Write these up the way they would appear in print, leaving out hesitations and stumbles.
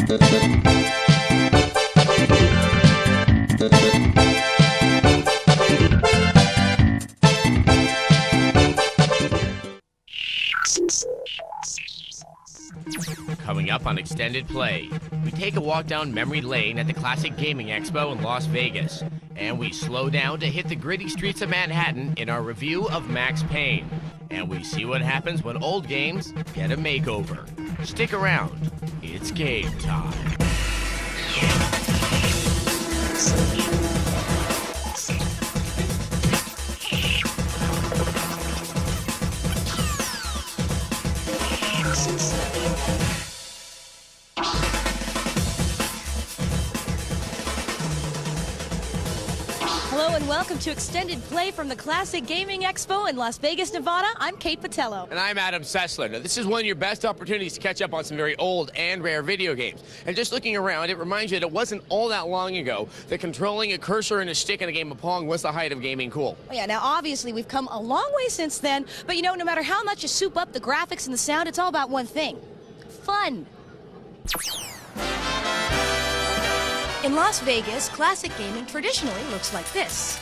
Coming up on Extended Play, we take a walk down memory lane at the classic Gaming Expo in Las Vegas, and we slow down to hit the gritty streets of Manhattan in our review of Max Payne, and we see what happens when old games get a makeover. Stick around, it's game time. Hello and welcome to Extended Play from the Classic Gaming Expo in Las Vegas, Nevada. I'm Kate Patello. And I'm Adam Sessler. Now, this is one of your best opportunities to catch up on some very old and rare video games. And just looking around, it reminds you that it wasn't all that long ago that controlling a cursor and a stick in a game of Pong was the height of gaming cool. Oh, yeah, now obviously we've come a long way since then, but you know, no matter how much you soup up the graphics and the sound, it's all about one thing: fun. In Las Vegas, classic gaming traditionally looks like this.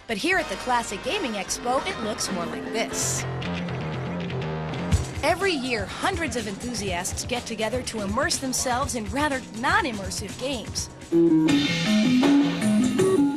But here at the Classic Gaming Expo, it looks more like this. Every year, hundreds of enthusiasts get together to immerse themselves in rather non-immersive games.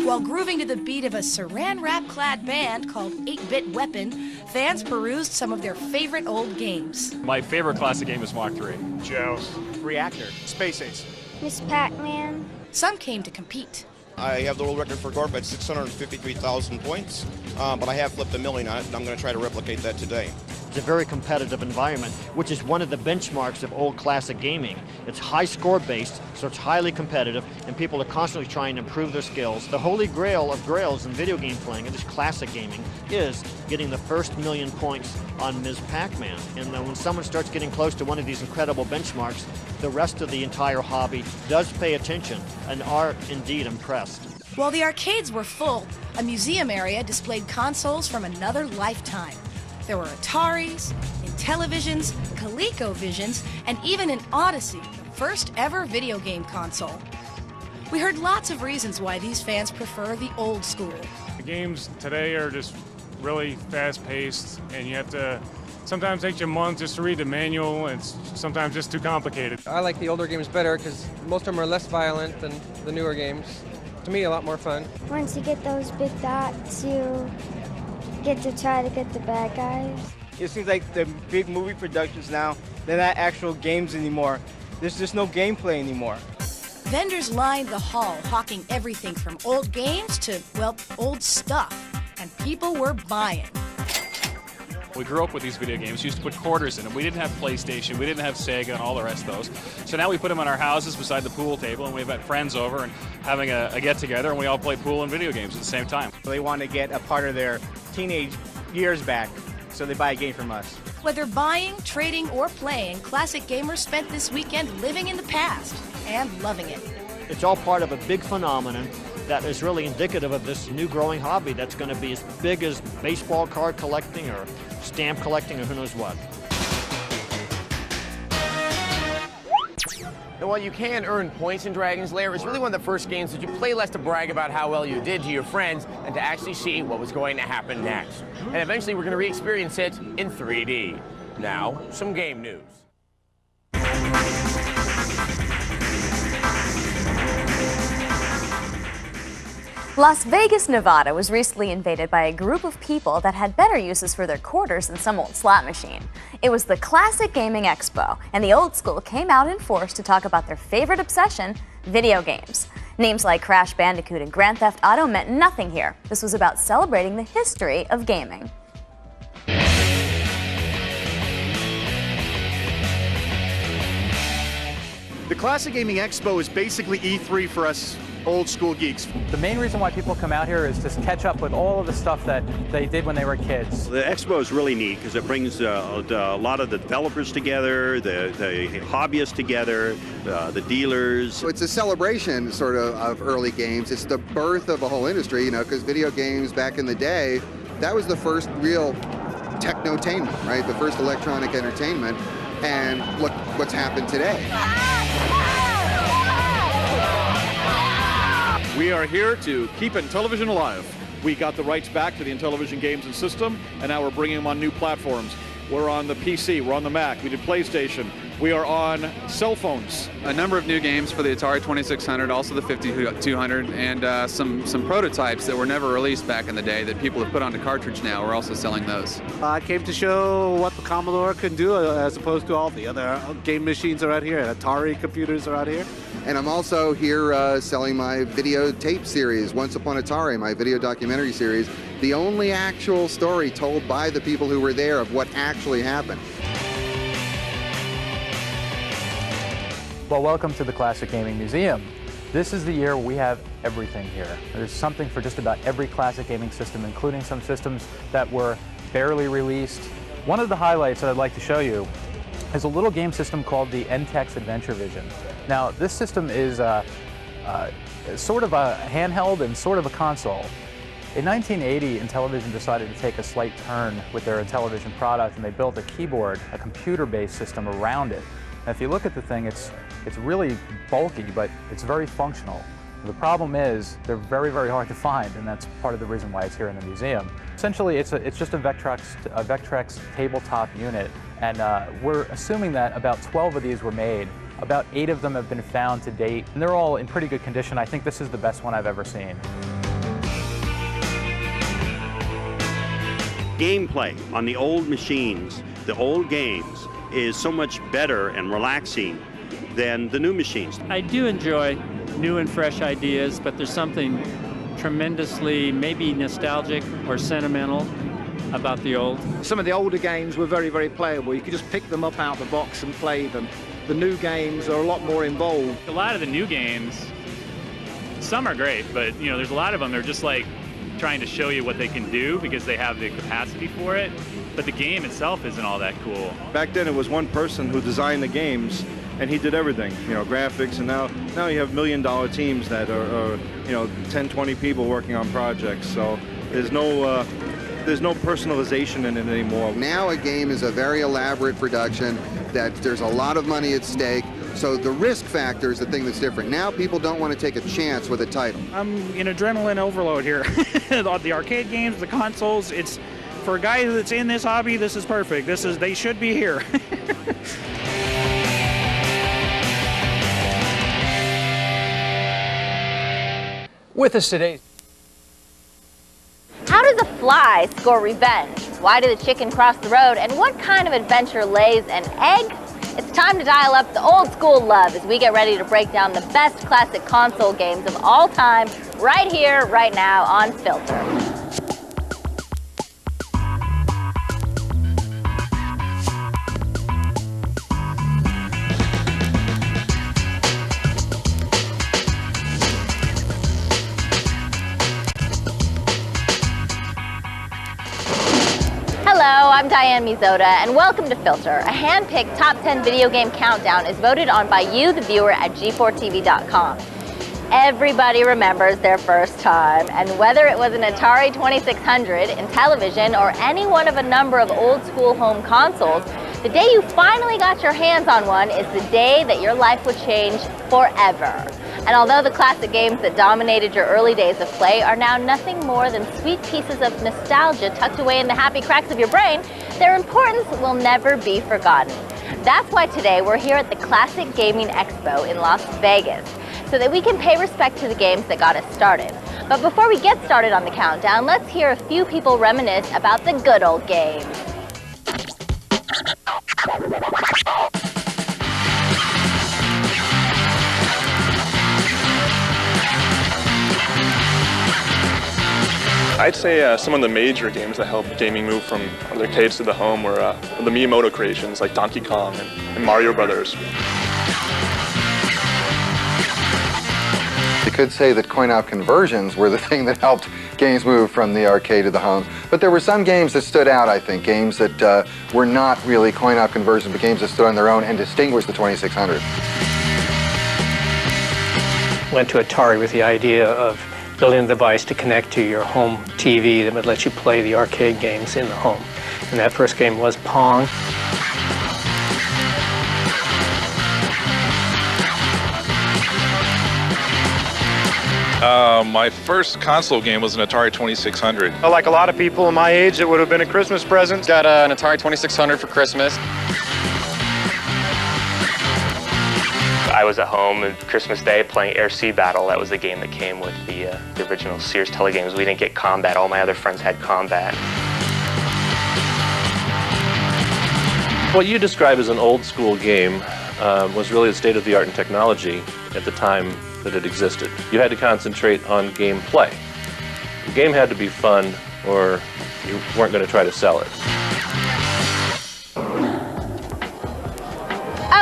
While grooving to the beat of a saran wrap-clad band called 8-Bit Weapon, fans perused some of their favorite old games. My favorite classic game is Mach 3. Joust. Reactor. Space Ace. Miss Pac-Man. Some came to compete. I have the world record for Gorp at 653,000 points, but I have flipped a million on it, and I'm going to try to replicate that today. It's a very competitive environment, which is one of the benchmarks of old classic gaming. It's high score based, so it's highly competitive, and people are constantly trying to improve their skills. The holy grail of grails in video game playing, and this classic gaming, is getting the first million points on Ms. Pac-Man. And when someone starts getting close to one of these incredible benchmarks, the rest of the entire hobby does pay attention and are indeed impressed. While the arcades were full, a museum area displayed consoles from another lifetime. There were Ataris, Intellivisions, ColecoVisions, and even an Odyssey, the first ever video game console. We heard lots of reasons why these fans prefer the old school. The games today are just really fast-paced, and you have to sometimes take you a month just to read the manual, and it's sometimes just too complicated. I like the older games better because most of them are less violent than the newer games. To me, a lot more fun. Once you get those big dots, you get to try to get the bad guys. It seems like the big movie productions now, they're not actual games anymore. There's just no gameplay anymore. Vendors lined the hall, hawking everything from old games to, well, old stuff. And people were buying. We grew up with these video games, used to put quarters in them. We didn't have PlayStation, we didn't have Sega and all the rest of those. So now we put them in our houses beside the pool table, and we've got friends over and having a get-together, and we all play pool and video games at the same time. They want to get a part of their teenage years back, so they buy a game from us. Whether buying, trading, or playing, classic gamers spent this weekend living in the past and loving it. It's all part of a big phenomenon that is really indicative of this new growing hobby that's going to be as big as baseball card collecting or stamp collecting or who knows what. Now, while you can earn points in Dragon's Lair, it's really one of the first games that you play less to brag about how well you did to your friends and to actually see what was going to happen next. And eventually we're going to re-experience it in 3D. Now, some game news. Las Vegas, Nevada was recently invaded by a group of people that had better uses for their quarters than some old slot machine. It was the Classic Gaming Expo, and the old school came out in force to talk about their favorite obsession, video games. Names like Crash Bandicoot and Grand Theft Auto meant nothing here. This was about celebrating the history of gaming. The Classic Gaming Expo is basically E3 for us old school geeks. The main reason why people come out here is to catch up with all of the stuff that they did when they were kids. The expo is really neat because it brings a lot of the developers together, the hobbyists together, the dealers. So it's a celebration sort of early games. It's the birth of a whole industry, you know, because video games back in the day, that was the first real technotainment, right? The first electronic entertainment. And look what's happened today. are here to keep Intellivision alive. We got the rights back to the Intellivision games and system, and now we're bringing them on new platforms. We're on the PC, we're on the Mac, we did PlayStation, we are on cell phones. A number of new games for the Atari 2600, also the 5200, and some prototypes that were never released back in the day that people have put onto cartridge now. We're also selling those. I came to show what the Commodore can do as opposed to all the other game machines are out here. Atari computers are out here. And I'm also here selling my videotape series, Once Upon Atari, my video documentary series, the only actual story told by the people who were there of what actually happened. Well, welcome to the Classic Gaming Museum. This is the year we have everything here. There's something for just about every classic gaming system, including some systems that were barely released. One of the highlights that I'd like to show you is a little game system called the NTEX Adventure Vision. Now, this system is sort of a handheld and sort of a console. In 1980, Intellivision decided to take a slight turn with their Intellivision product, and they built a keyboard, a computer-based system around it. Now, if you look at the thing, it's really bulky, but it's very functional. The problem is they're very, very hard to find, and that's part of the reason why it's here in the museum. Essentially, it's just a Vectrex tabletop unit, and we're assuming that about 12 of these were made. About 8 of them have been found to date, and they're all in pretty good condition. I think this is the best one I've ever seen. Gameplay on the old machines, the old games, is so much better and relaxing than the new machines. I do enjoy new and fresh ideas, but there's something tremendously maybe nostalgic or sentimental about the old. Some of the older games were very, very playable. You could just pick them up out of the box and play them. The new games are a lot more involved. A lot of the new games, some are great, but you know, there's a lot of them, they're just like trying to show you what they can do because they have the capacity for it, but the game itself isn't all that cool. Back then it was one person who designed the games and he did everything, you know, graphics, and now you have $1 million teams that are you know, 10, 20 people working on projects, so there's no personalization in it anymore. Now a game is a very elaborate production that there's a lot of money at stake, so the risk factor is the thing that's different. Now people don't want to take a chance with a title. I'm in adrenaline overload here. The arcade games, the consoles, it's for a guy that's in this hobby, this is perfect. They should be here. With us today. How does a fly score revenge? Why did the chicken cross the road? And what kind of adventure lays an egg? It's time to dial up the old school love as we get ready to break down the best classic console games of all time right here, right now on Filter. Hello, I'm Diane Mizota, and welcome to Filter. A hand-picked top 10 video game countdown is voted on by you, the viewer, at G4TV.com. Everybody remembers their first time, and whether it was an Atari 2600, Intellivision, or any one of a number of old-school home consoles, the day you finally got your hands on one is the day that your life would change forever. And although the classic games that dominated your early days of play are now nothing more than sweet pieces of nostalgia tucked away in the happy cracks of your brain, their importance will never be forgotten. That's why today we're here at the Classic Gaming Expo in Las Vegas, so that we can pay respect to the games that got us started. But before we get started on the countdown, let's hear a few people reminisce about the good old games. I'd say some of the major games that helped gaming move from the arcades to the home were the Miyamoto creations like Donkey Kong and Mario Brothers. You could say that coin-op conversions were the thing that helped games move from the arcade to the home. But there were some games that stood out, I think, games that were not really coin-op conversions, but games that stood on their own and distinguished the 2600. Went to Atari with the idea of building a device to connect to your home TV that would let you play the arcade games in the home. And that first game was Pong. My first console game was an Atari 2600. Like a lot of people in my age, it would have been a Christmas present. Got an Atari 2600 for Christmas. I was at home on Christmas Day playing Air Sea Battle. That was the game that came with the original Sears telegames. We didn't get combat. All my other friends had combat. What you describe as an old school game was really the state of the art and technology at the time that it existed. You had to concentrate on gameplay. The game had to be fun or you weren't going to try to sell it.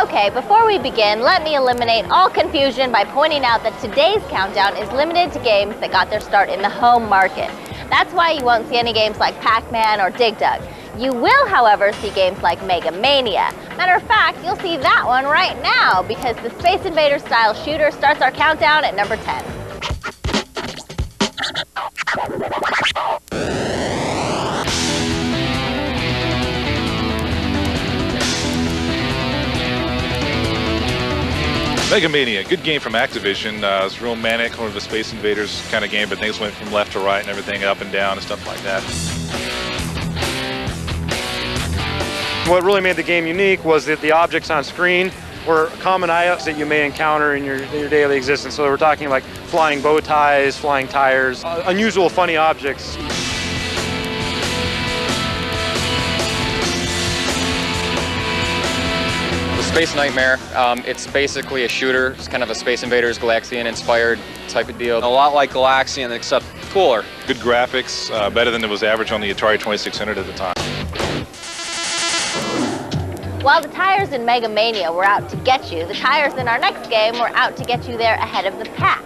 Okay, before we begin, let me eliminate all confusion by pointing out that today's countdown is limited to games that got their start in the home market. That's why you won't see any games like Pac-Man or Dig Dug. You will, however, see games like Mega Mania. Matter of fact, you'll see that one right now because the Space Invader style shooter starts our countdown at number 10. Mega Mania, good game from Activision. It was real manic, one of the Space Invaders kind of game, but things went from left to right and everything up and down and stuff like that. What really made the game unique was that the objects on screen were common items that you may encounter in your daily existence. So we're talking like flying bow ties, flying tires, unusual funny objects. Space Nightmare, it's basically a shooter. It's kind of a Space Invaders Galaxian-inspired type of deal. A lot like Galaxian, except cooler. Good graphics, better than it was average on the Atari 2600 at the time. While the tires in Mega Mania were out to get you, the tires in our next game were out to get you there ahead of the pack.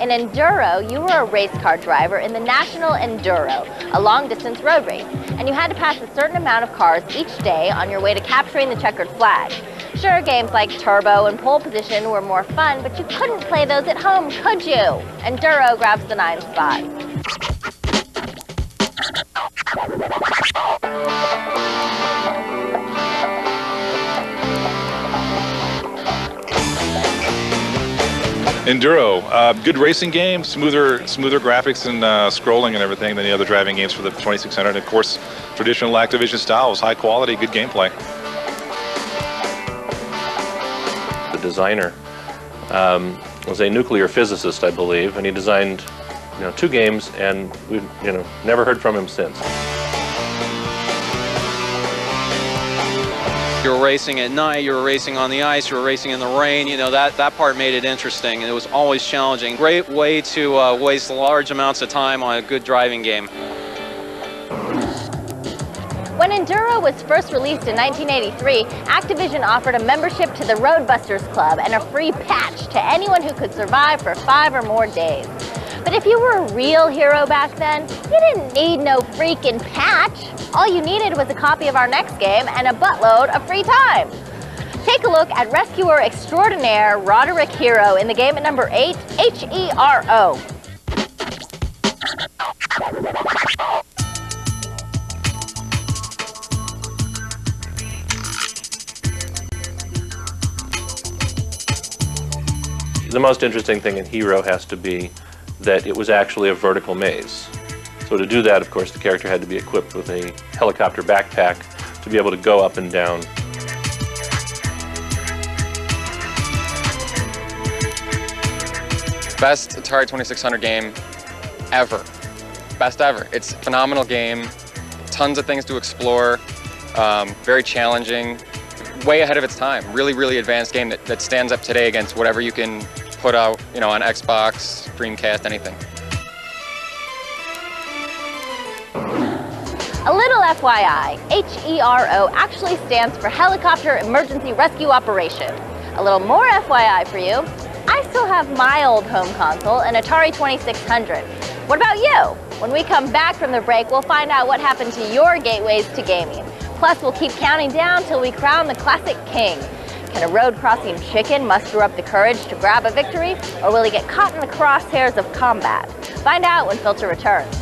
In Enduro, you were a race car driver in the National Enduro, a long-distance road race, and you had to pass a certain amount of cars each day on your way to capturing the checkered flag. Sure, games like Turbo and Pole Position were more fun, but you couldn't play those at home, could you? Enduro grabs the 9th spot. Enduro, good racing game, smoother graphics and scrolling and everything than the other driving games for the 2600. And of course, traditional Activision style was high quality, good gameplay. The designer was a nuclear physicist, I believe, and he designed 2 games, and we've never heard from him since. You were racing at night, you were racing on the ice, you were racing in the rain. That part made it interesting, and it was always challenging. Great way to waste large amounts of time on a good driving game. When Enduro was first released in 1983, Activision offered a membership to the Roadbusters Club and a free patch to anyone who could survive for 5 or more days. But if you were a real hero back then, you didn't need no freaking patch. All you needed was a copy of our next game and a buttload of free time. Take a look at Rescuer Extraordinaire Roderick Hero in the game at number 8, H-E-R-O. The most interesting thing in Hero has to be that it was actually a vertical maze. So to do that, of course, the character had to be equipped with a helicopter backpack to be able to go up and down. Best Atari 2600 game ever. Best ever. It's a phenomenal game. Tons of things to explore. Very challenging. Way ahead of its time. Really, really advanced game that stands up today against whatever you can put out, on Xbox, Dreamcast, anything. A little FYI, HERO actually stands for Helicopter Emergency Rescue Operation. A little more FYI for you, I still have my old home console, an Atari 2600. What about you? When we come back from the break, we'll find out what happened to your gateways to gaming. Plus, we'll keep counting down till we crown the classic king. Can a road-crossing chicken muster up the courage to grab a victory, or will he get caught in the crosshairs of combat? Find out when Filter returns.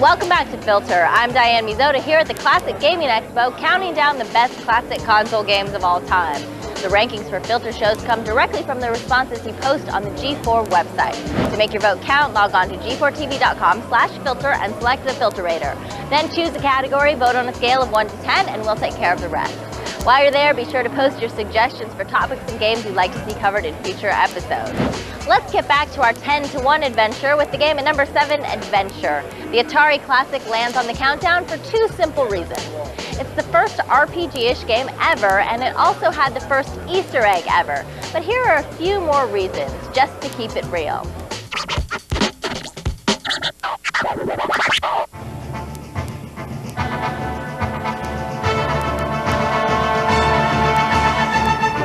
Welcome back to Filter. I'm Diane Mizota here at the Classic Gaming Expo, counting down the best classic console games of all time. The rankings for Filter shows come directly from the responses you post on the G4 website. To make your vote count, log on to g4tv.com/filter and select the filterator. Then choose a category, vote on a scale of 1 to 10, and we'll take care of the rest. While you're there, be sure to post your suggestions for topics and games you'd like to see covered in future episodes. Let's get back to our 10-to-1 adventure with the game at number 7, Adventure. The Atari Classic lands on the countdown for 2 simple reasons. It's the first RPG-ish game ever, and it also had the first Easter egg ever. But here are a few more reasons, just to keep it real.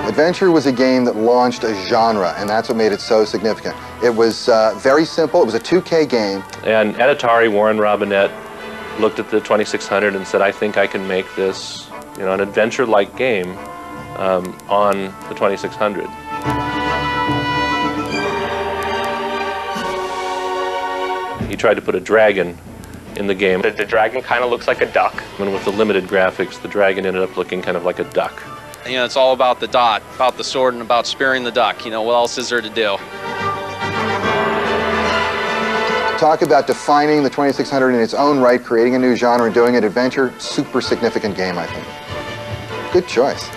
Adventure was a game that launched a genre, and that's what made it so significant. It was very simple. It was a 2K game. And at Atari, Warren Robinette looked at the 2600 and said, I think I can make this, an adventure-like game on the 2600. He tried to put a dragon in the game. The dragon kind of looks like a duck. And with the limited graphics, the dragon ended up looking kind of like a duck. It's all about the dot, about the sword, and about spearing the duck. What else is there to do? Talk about defining the 2600 in its own right, creating a new genre and doing it adventure. Super significant game, I think. Good choice.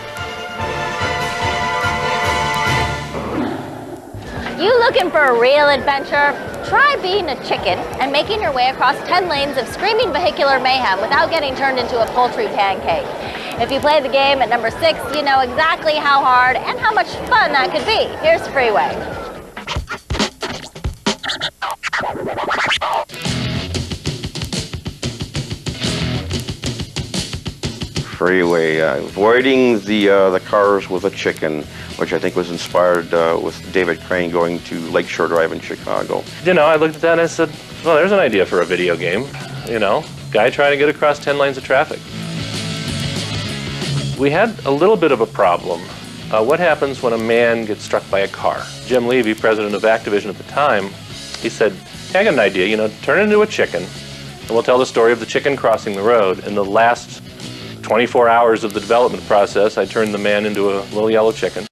You looking for a real adventure? Try being a chicken and making your way across 10 lanes of screaming vehicular mayhem without getting turned into a poultry pancake. If you play the game at number 6, you know exactly how hard and how much fun that could be. Here's Freeway. Freeway, avoiding the cars with a chicken, which I think was inspired with David Crane going to Lakeshore Drive in Chicago. I looked at that and I said, well, there's an idea for a video game. Guy trying to get across 10 lanes of traffic. We had a little bit of a problem. What happens when a man gets struck by a car? Jim Levy, president of Activision at the time, he said, hey, I got an idea, turn it into a chicken, and we'll tell the story of the chicken crossing the road. In the last 24 hours of the development process, I turned the man into a little yellow chicken.